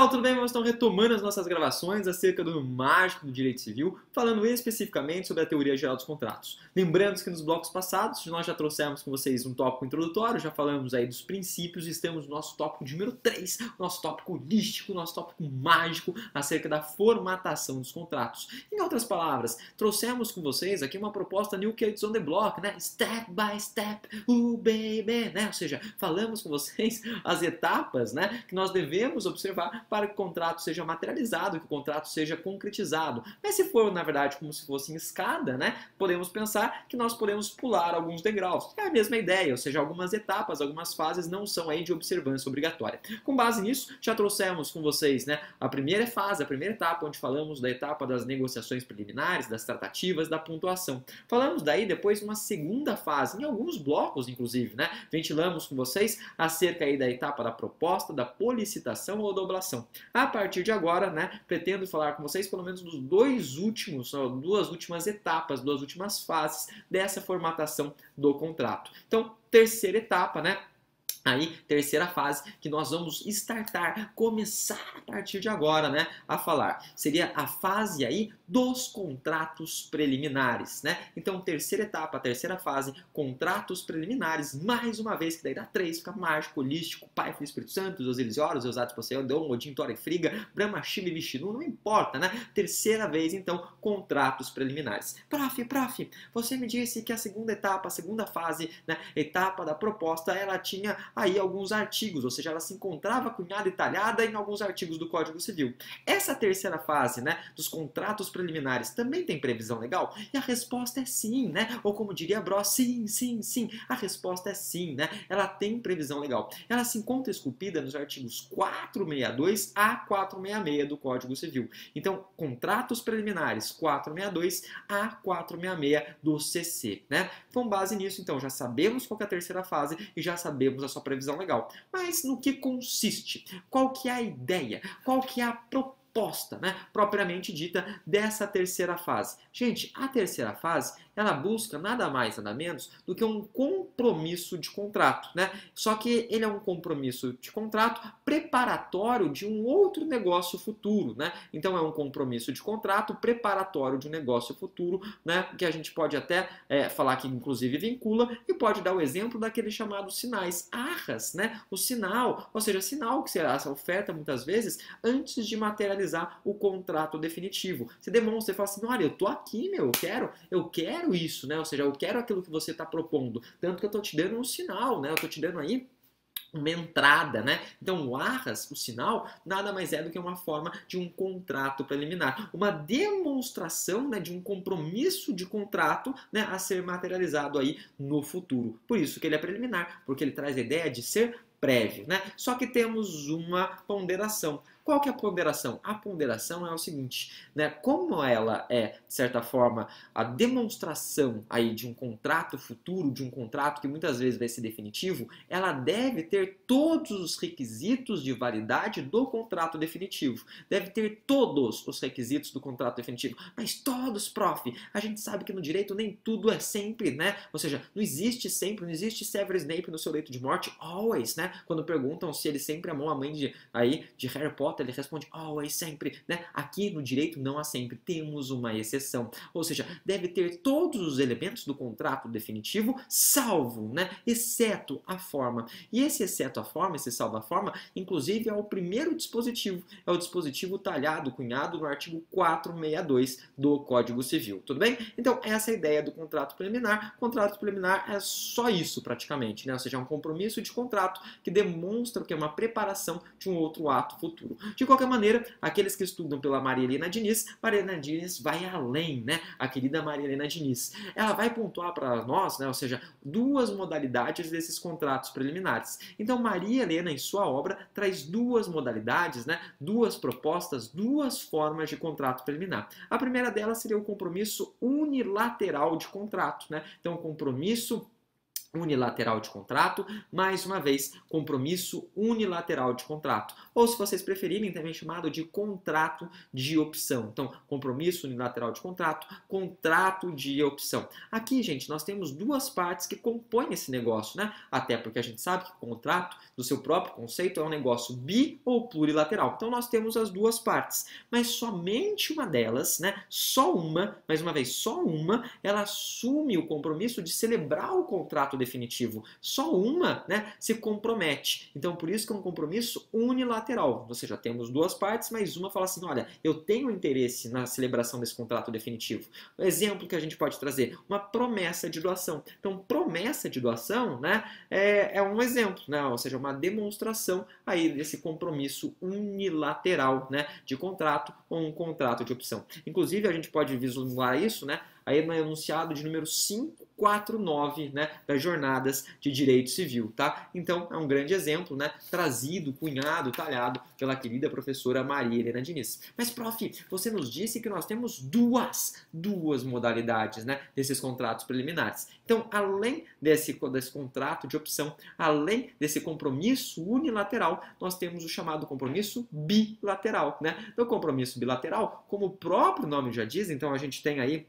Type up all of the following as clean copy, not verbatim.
Pessoal, tudo bem? Nós estamos retomando as nossas gravações acerca do mágico do direito civil, falando especificamente sobre a teoria geral dos contratos. Lembrando que nos blocos passados nós já trouxemos com vocês um tópico introdutório, já falamos aí dos princípios e estamos no nosso tópico número 3, nosso tópico holístico, nosso tópico mágico acerca da formatação dos contratos. Em outras palavras, trouxemos com vocês aqui uma proposta New Kids on the Block, né? Step by step, baby, né? Ou seja, falamos com vocês as etapas, né, que nós devemos observar para que o contrato seja materializado, que o contrato seja concretizado. Mas se for, na verdade, como se fosse em escada, né, podemos pensar que nós podemos pular alguns degraus. É a mesma ideia, ou seja, algumas etapas, algumas fases não são aí de observância obrigatória. Com base nisso, já trouxemos com vocês, né, a primeira fase, a primeira etapa, onde falamos da etapa das negociações preliminares, das tratativas, da pontuação. Falamos daí depois uma segunda fase, em alguns blocos, inclusive, né, ventilamos com vocês acerca aí da etapa da proposta, da policitação ou doblação. A partir de agora, né, pretendo falar com vocês pelo menos dos duas últimas etapas, duas últimas fases dessa formatação do contrato. Então, terceira etapa, né? Aí, terceira fase, que nós vamos começar a partir de agora, né, a falar. Seria a fase aí dos contratos preliminares, né? Então, terceira etapa, terceira fase, contratos preliminares, mais uma vez, que daí dá 3, fica mágico, holístico, Pai, Filho, Espírito Santo, Deus, eles oram, Deus, Atos, Poseidon, Odin, Odin, Tora e Friga, Brahma, Shiva e Vishnu, não importa, né? Terceira vez, então, contratos preliminares. Prof, você me disse que a segunda etapa, a segunda fase, né, etapa da proposta, ela tinha aí alguns artigos, ou seja, ela se encontrava cunhada e talhada em alguns artigos do Código Civil. Essa terceira fase, né, dos contratos preliminares também tem previsão legal? E a resposta é sim, né? Ou como diria Bros, sim. A resposta é sim, né? Ela tem previsão legal. Ela se encontra esculpida nos artigos 462 a 466 do Código Civil. Então, contratos preliminares 462 a 466 do CC, né? Com base nisso, então, já sabemos qual é a terceira fase e já sabemos a sua previsão legal. Mas no que consiste? Qual que é a ideia? Qual que é a proposta, né, propriamente dita dessa terceira fase? Gente, a terceira fase, ela busca nada mais, nada menos do que um compromisso de contrato, né? Só que ele é um compromisso de contrato preparatório de um outro negócio futuro, né? Então é um compromisso de contrato preparatório de um negócio futuro, né? Que a gente pode até falar que inclusive vincula e pode dar o exemplo daqueles chamados sinais, arras, né? O sinal, ou seja, sinal que será essa oferta muitas vezes antes de materializar o contrato definitivo. Você demonstra, você fala assim, olha, eu tô aqui, meu, eu quero isso, né? Ou seja, eu quero aquilo que você está propondo. Tanto que eu tô te dando um sinal, né? Eu tô te dando aí uma entrada, né? Então, o arras, o sinal, nada mais é do que uma forma de um contrato preliminar, uma demonstração, né, de um compromisso de contrato, né, a ser materializado aí no futuro. Por isso que ele é preliminar, porque ele traz a ideia de ser prévio, né? Só que temos uma ponderação. Qual que é a ponderação? A ponderação é o seguinte, né? Como ela é, de certa forma, a demonstração aí de um contrato futuro, de um contrato que muitas vezes vai ser definitivo, ela deve ter todos os requisitos de validade do contrato definitivo. Deve ter todos os requisitos do contrato definitivo. Mas todos, prof. A gente sabe que no direito nem tudo é sempre, né? Ou seja, não existe sempre, não existe Severus Snape no seu leito de morte, always, né? Quando perguntam se ele sempre amou a mãe de Harry Potter, ele responde always, sempre, né? Aqui no direito não há sempre, temos uma exceção. Ou seja, deve ter todos os elementos do contrato definitivo, salvo, né? Exceto a forma. E esse exceto a forma, esse salvo a forma, inclusive é o primeiro dispositivo, é o dispositivo talhado, cunhado no artigo 462 do Código Civil, tudo bem? Então, essa é a ideia do contrato preliminar. Contrato preliminar é só isso, praticamente, né? Ou seja, é um compromisso de contrato que demonstra que é uma preparação de um outro ato futuro. De qualquer maneira, aqueles que estudam pela Maria Helena Diniz vai além, né? A querida Maria Helena Diniz. Ela vai pontuar para nós, né? Ou seja, duas modalidades desses contratos preliminares. Então, Maria Helena, em sua obra, traz duas modalidades, né? Duas propostas, duas formas de contrato preliminar. A primeira delas seria o compromisso unilateral de contrato, né? Então, o compromisso unilateral de contrato, mais uma vez, compromisso unilateral de contrato. Ou, se vocês preferirem, também chamado de contrato de opção. Então, compromisso unilateral de contrato, contrato de opção. Aqui, gente, nós temos duas partes que compõem esse negócio, né? Até porque a gente sabe que o contrato, do seu próprio conceito, é um negócio bi ou plurilateral. Então, nós temos as duas partes. Mas somente uma delas, né? Só uma, mais uma vez, só uma, ela assume o compromisso de celebrar o contrato definitivo. Só uma, né, se compromete. Então, por isso que é um compromisso unilateral. Ou seja, temos duas partes, mas uma fala assim, olha, eu tenho interesse na celebração desse contrato definitivo. Um exemplo que a gente pode trazer, uma promessa de doação. Então, promessa de doação, né, é um exemplo, né, ou seja, uma demonstração aí desse compromisso unilateral, né, de contrato ou um contrato de opção. Inclusive, a gente pode vislumbrar isso, né, aí no enunciado de número 549, né, das jornadas de direito civil, tá? Então, é um grande exemplo, né, trazido, cunhado, talhado pela querida professora Maria Helena Diniz. Mas, prof, você nos disse que nós temos duas modalidades, né, desses contratos preliminares. Então, além desse contrato de opção, além desse compromisso unilateral, nós temos o chamado compromisso bilateral, né? Então, compromisso bilateral, como o próprio nome já diz, então a gente tem aí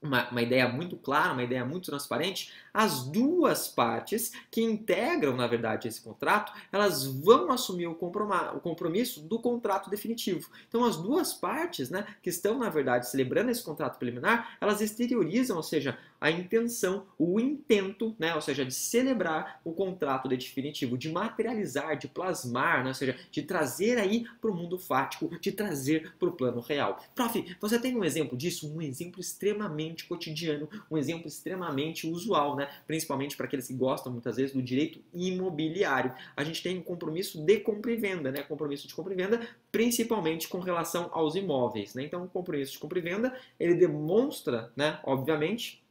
uma ideia muito clara, uma ideia muito transparente, as duas partes que integram, na verdade, esse contrato, elas vão assumir o compromisso do contrato definitivo. Então, as duas partes, né, que estão, na verdade, celebrando esse contrato preliminar, elas exteriorizam, ou seja, a intenção, o intento, né, ou seja, de celebrar o contrato definitivo, de materializar, de plasmar, né, ou seja, de trazer aí para o mundo fático, de trazer para o plano real. Prof, você tem um exemplo disso? Um exemplo extremamente cotidiano, um exemplo extremamente usual, né? Principalmente para aqueles que gostam muitas vezes do direito imobiliário. A gente tem um compromisso de compra e venda, né? Compromisso de compra e venda, principalmente com relação aos imóveis, né? Então, o compromisso de compra e venda, ele demonstra, né, obviamente,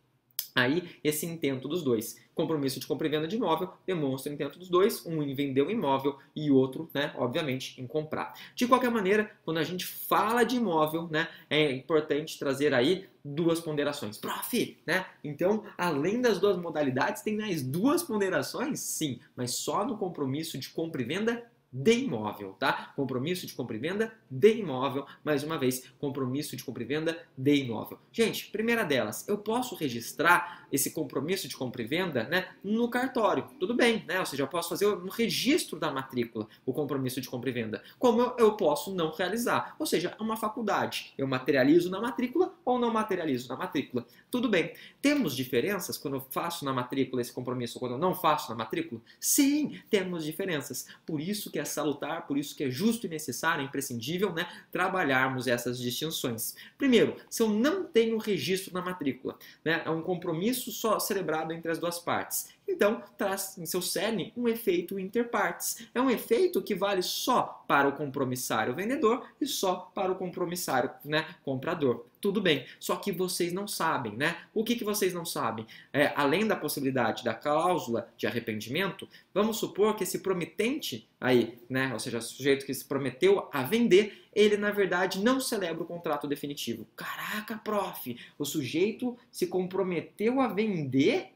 aí esse intento dos dois. Compromisso de compra e venda de imóvel demonstra o intento dos dois, um em vender o imóvel e outro, né, obviamente, em comprar. De qualquer maneira, quando a gente fala de imóvel, né, é importante trazer aí duas ponderações. Prof, né? Então, além das duas modalidades, tem mais duas ponderações? Sim, mas só no compromisso de compra e venda de imóvel, tá? Compromisso de compra e venda de imóvel, mais uma vez, compromisso de compra e venda de imóvel. Gente, primeira delas, eu posso registrar esse compromisso de compra e venda, né, no cartório, tudo bem, né? Ou seja, eu posso fazer no registro da matrícula o compromisso de compra e venda, como eu posso não realizar, ou seja, é uma faculdade, eu materializo na matrícula ou não materializo na matrícula, tudo bem. Temos diferenças quando eu faço na matrícula esse compromisso ou quando eu não faço na matrícula? Sim, temos diferenças, por isso que é salutar, por isso que é justo e necessário, imprescindível, né, trabalharmos essas distinções. Primeiro, se eu não tenho registro na matrícula, né, é um compromisso só celebrado entre as duas partes. Então, traz em seu cerne um efeito interpartes. É um efeito que vale só para o compromissário vendedor e só para o compromissário, né, comprador. Tudo bem, só que vocês não sabem, né? O que vocês não sabem? Além da possibilidade da cláusula de arrependimento, vamos supor que esse promitente aí, né, ou seja, o sujeito que se prometeu a vender, ele na verdade não celebra o contrato definitivo. Caraca, prof, o sujeito se comprometeu a vender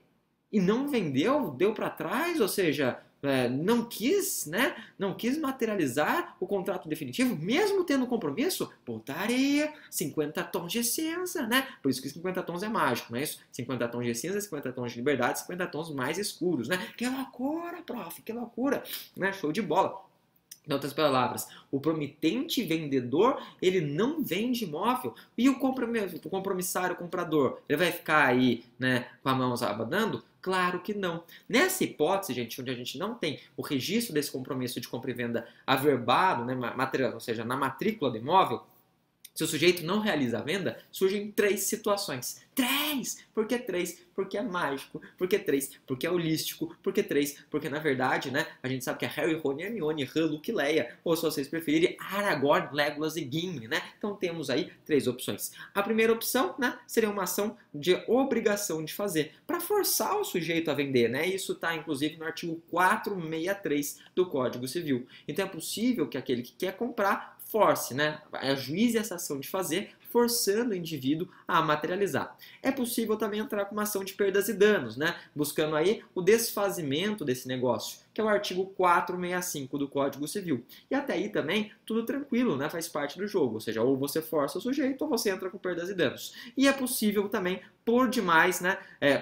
e não vendeu, deu para trás, ou seja, não quis, né? Não quis materializar o contrato definitivo, mesmo tendo compromisso, putaria, 50 tons de cinza, né? Por isso que 50 tons é mágico, não é isso? 50 tons de cinza, 50 tons de liberdade, 50 tons mais escuros, né? Que loucura, prof, que loucura, né? Show de bola. Em outras palavras, o promitente vendedor, ele não vende imóvel. E o compromissário comprador, ele vai ficar aí, né, com a mão abanando? Claro que não. Nessa hipótese, gente, onde a gente não tem o registro desse compromisso de compra e venda averbado, né, ou seja, na matrícula do imóvel, se o sujeito não realiza a venda, surgem 3 situações. 3! Por que 3? Porque é mágico. Por que 3? Porque é holístico. Por que 3? Porque, na verdade, né, a gente sabe que é Harry, Rony, Hermione, Han, Luke e Leia. Ou, se vocês preferirem, Aragorn, Legolas e Gimli, né? Então, temos aí 3 opções. A primeira opção, né, seria uma ação de obrigação de fazer, para forçar o sujeito a vender, né? Isso está, inclusive, no artigo 463 do Código Civil. Então, é possível que aquele que quer comprar force, né, ajuize essa ação de fazer, forçando o indivíduo a materializar. É possível também entrar com uma ação de perdas e danos, né? Buscando aí o desfazimento desse negócio, que é o artigo 465 do Código Civil. E até aí também tudo tranquilo, né? Faz parte do jogo, ou seja, ou você força o sujeito ou você entra com perdas e danos. E é possível também, por demais, né,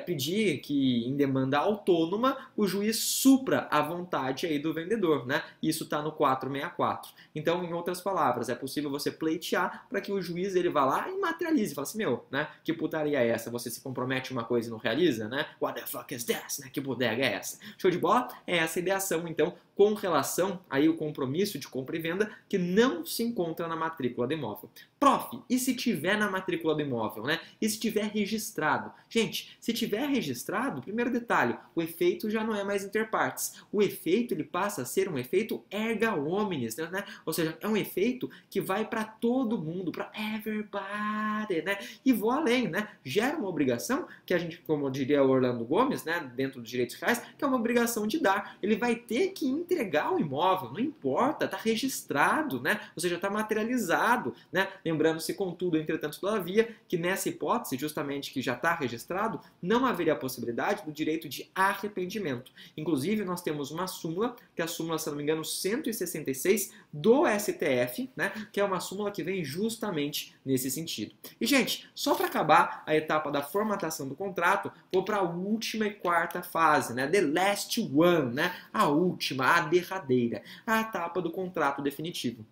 pedir que em demanda autônoma o juiz supra a vontade aí do vendedor, né? Isso está no 464. Então, em outras palavras, é possível você pleitear para que o juiz ele vá lá e materialize, fala assim, meu, né? Que putaria é essa? Você se compromete uma coisa e não realiza, né? What the fuck is this? Né? Que bodega é essa? Show de bola? É essa a ideação, então, com relação aí o compromisso de compra e venda que não se encontra na matrícula do imóvel. Prof, e se tiver na matrícula do imóvel, né? E se tiver registrado? Gente, se tiver registrado, primeiro detalhe, o efeito já não é mais inter partes. O efeito ele passa a ser um efeito erga omnes, né? Ou seja, é um efeito que vai para todo mundo, para everybody, né? E vou além, né? Gera uma obrigação que a gente, como diria Orlando Gomes, né, dentro dos direitos reais, que é uma obrigação de dar. Ele vai ter que entregar o imóvel, não importa, está registrado, né? Ou seja, está materializado, né? Lembrando-se, contudo, entretanto, todavia, que nessa hipótese, justamente que já está registrado, não haveria a possibilidade do direito de arrependimento. Inclusive, nós temos uma súmula, que é a súmula, se não me engano, 166 do STF, né? Que é uma súmula que vem justamente nesse sentido. E, gente, só para acabar a etapa da formatação do contrato, vou para a última e quarta fase, né? The last one, né? A última, a derradeira, a etapa do contrato definitivo.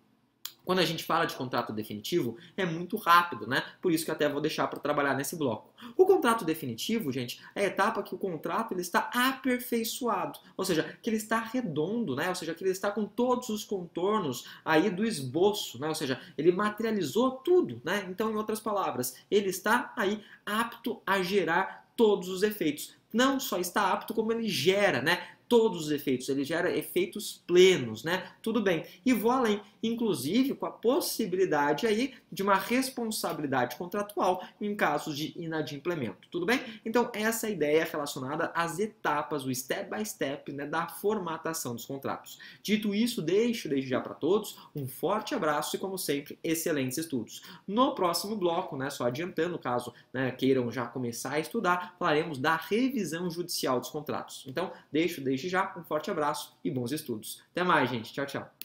Quando a gente fala de contrato definitivo, é muito rápido, né? Por isso que até vou deixar para trabalhar nesse bloco. O contrato definitivo, gente, é a etapa que o contrato ele está aperfeiçoado, ou seja, que ele está redondo, né? Ou seja, que ele está com todos os contornos aí do esboço, né? Ou seja, ele materializou tudo, né? Então, em outras palavras, ele está aí apto a gerar todos os efeitos. Não só está apto, como ele gera, né? Todos os efeitos, ele gera efeitos plenos, né? Tudo bem. E vou além, inclusive com a possibilidade aí de uma responsabilidade contratual em casos de inadimplemento. Tudo bem? Então, essa é a ideia relacionada às etapas, o step by step, né, da formatação dos contratos. Dito isso, deixo desde já para todos um forte abraço e, como sempre, excelentes estudos. No próximo bloco, né, só adiantando, caso né, queiram já começar a estudar, falaremos da revisão judicial dos contratos. Então, deixo desde já um forte abraço e bons estudos. Até mais, gente. Tchau, tchau.